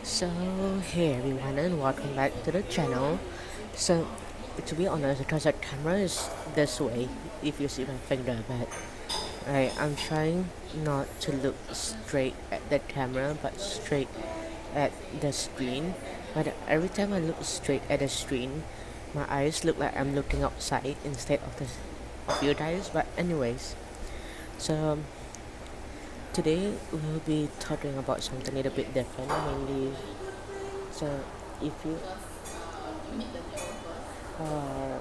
So hey everyone and welcome back to the channel. So to be honest, because the camera is this way, if you see my finger, but I'm trying not to look straight at the camera but straight at the screen. But every time I look straight at the screen, my eyes look like I'm looking outside instead of you guys. But anyways, so today we'll be talking about something a little bit different, mainly. So if you are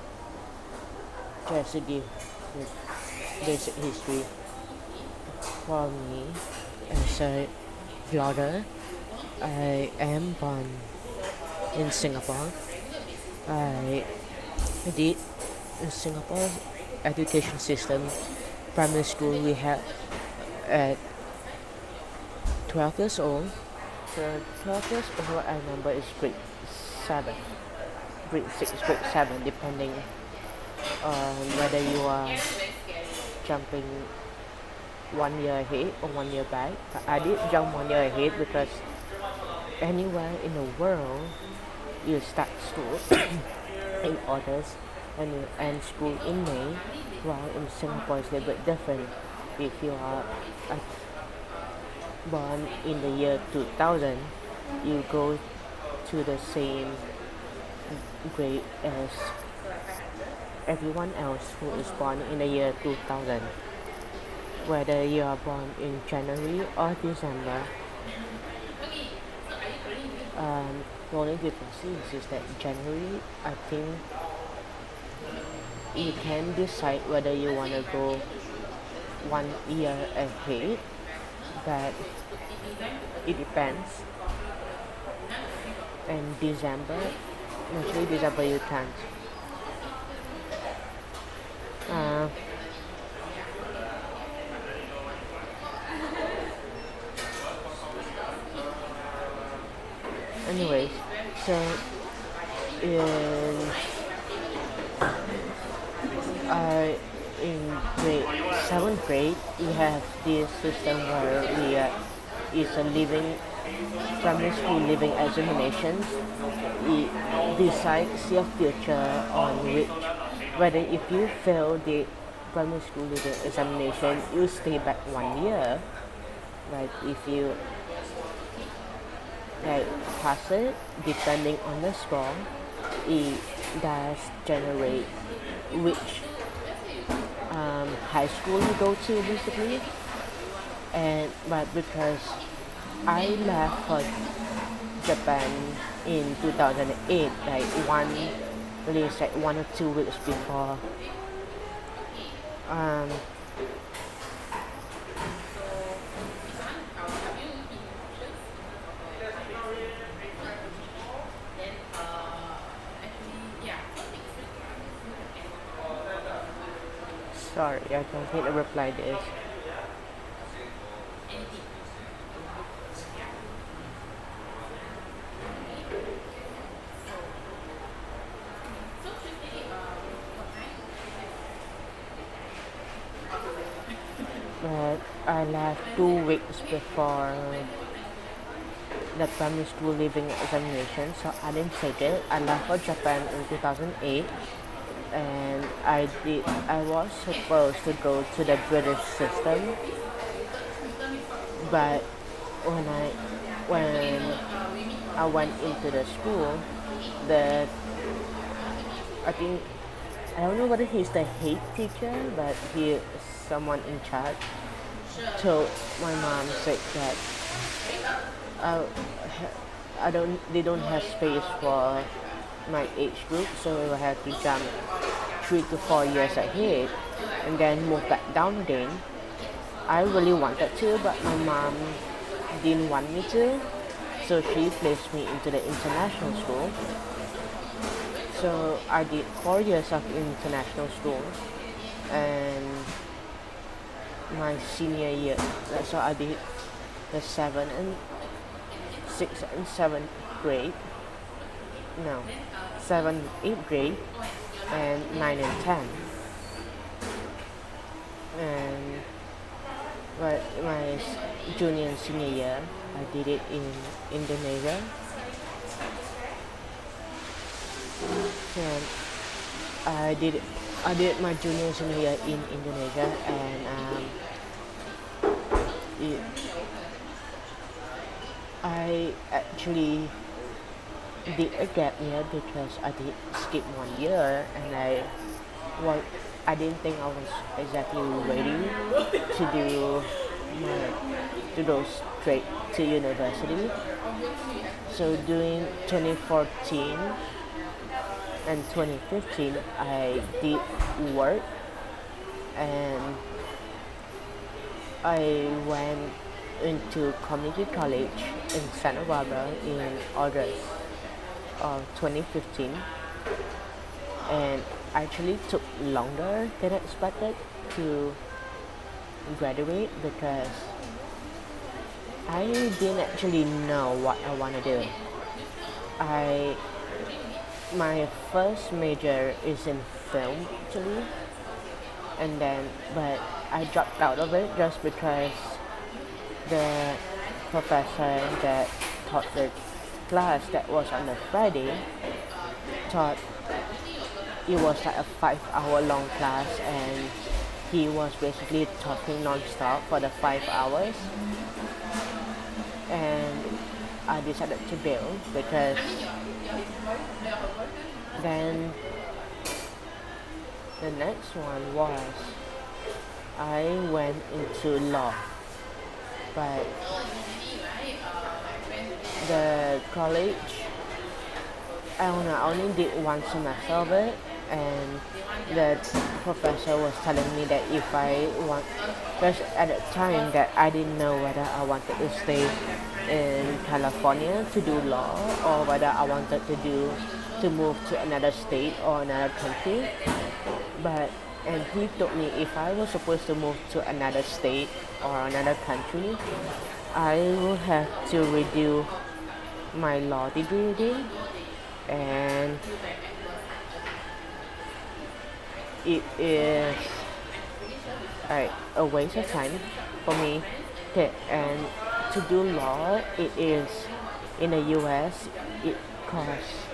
just to give the basic history for me as a vlogger, I am born in Singapore. I did in Singapore education system. Primary school we had at 12 years old. So 12 years old I remember is grade 7, grade 6, grade 7 depending on whether you are jumping 1 year ahead or 1 year back. I did jump 1 year ahead because anywhere in the world you start school in August and you end school in May, while in Singapore it's a little bit different. If you are born in the year 2000, you go to the same grade as everyone else who is born in the year 2000. Whether you are born in January or December, the only difference is that January, I think you can decide whether you want to go 1 year ahead, but it depends. And December, actually December you can't. Uh, Anyways, so in in grade 7th grade, we have this system where it's a living primary school living examinations. It decides your future on which whether if you fail the primary school living examination, you stay back 1 year. Like if you pass it, depending on the score, it does generate which high school you go to basically. And but because I left for Japan in 2008, like at least like 1 or 2 weeks before um, sorry, I don't think the reply this. But I left 2 weeks before the primary school leaving examination, so I didn't take it. I left for Japan in 2008, and I was supposed to go to the British system, but when I went into the school, the I think I don't know whether he's the head teacher, but he is someone in charge. So my mom said that uh, they don't have space for my age group, so I had to jump 3 to 4 years ahead and then move back down again. I really wanted to, but my mom didn't want me to, so she placed me into the international school. So I did 4 years of international school, and my senior year, so I did the 6th and 7th grade. No, 7th, 8th grade, and 9 and 10. And my junior and senior year, I did it in Indonesia, and I did I did my junior senior year in Indonesia, and it, I actually did a gap year because I did skip 1 year, and well, I didn't think I was exactly ready to do to go straight to university. So during 2014 and 2015, I did work, and I went into community college in Santa Barbara in August of 2015, and actually took longer than expected to graduate because I didn't actually know what I want to do. I My first major is in film actually, and then but I dropped out of it just because the professor that taught the class that was on a Friday taught it was like a 5 hour long class, and he was basically talking non-stop for the 5 hours, and I decided to bail because then the next one was I went into law, but the college, I don't know, I only did one semester of it, and the professor was telling me that if I want, because at the time that I didn't know whether I wanted to stay in California to do law or whether I wanted to move to another state or another country. But and he told me if I was supposed to move to another state or another country, I will have to redo my law degree again, and it is like a waste of time for me. Okay, and to do law, it is in the U.S. It costs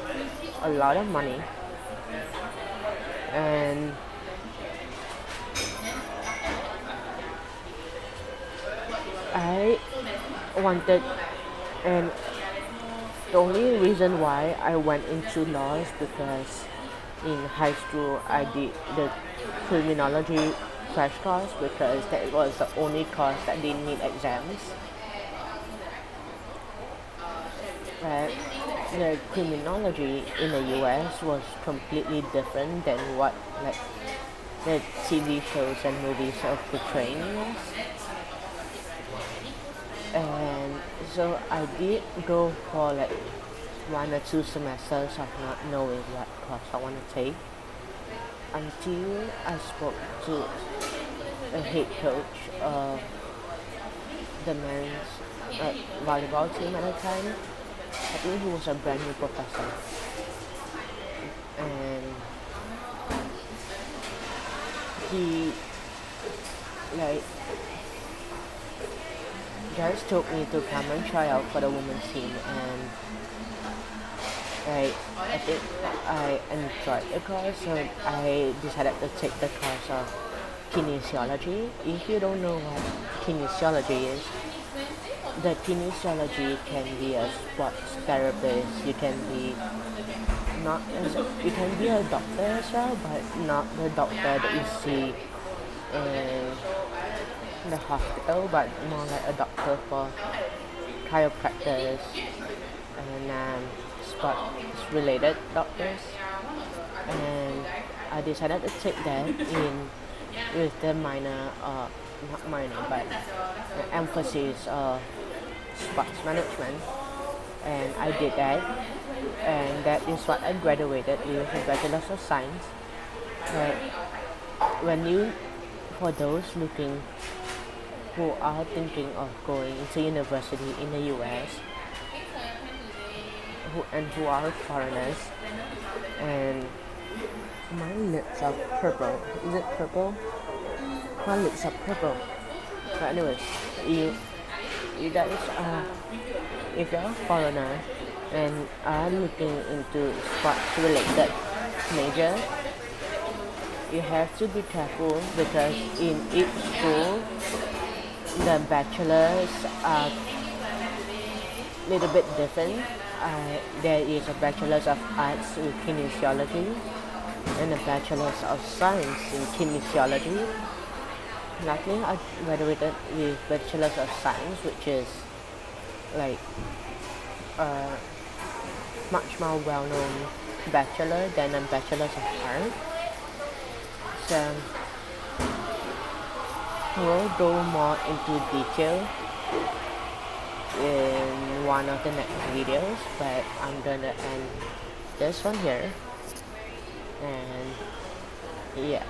a lot of money, and I wanted, and the only reason why I went into law is because in high school I did the criminology crash course because that was the only course that didn't need exams. But the criminology in the US was completely different than what like the TV shows and movies are portraying us. And so I did go for like 1 or 2 semesters of not knowing what course I want to take until I spoke to a head coach of the men's volleyball team at the time. I think he was a brand new professor, and he like just told me to come and try out for the women's team, and I think I enjoyed the course, so I decided to take the course of kinesiology. If you don't know what kinesiology is, the kinesiology can be a sports therapist. You can be not as you can be a doctor as well, but not the doctor that you see in the hospital, but more like a doctor for chiropractors and sports related doctors. And I decided to take that in with the minor, not minor, but the emphasis of sports management, and I did that, and that is what I graduated with a Bachelor's of Science. But when you, for those looking who are thinking of going into university in the US who are foreigners, and my lips are purple. Is it purple? My lips are purple. But anyways, you guys are, if you're a foreigner and are looking into sports related major, you have to be careful because in each school the bachelors are little bit different. There is a bachelor's of arts in kinesiology and a bachelor's of science in kinesiology. Luckily, I graduated with bachelor's of science, which is like a much more well-known bachelor than a bachelor's of art. So we'll go more into detail in one of the next videos, but I'm gonna end this one here, and yeah.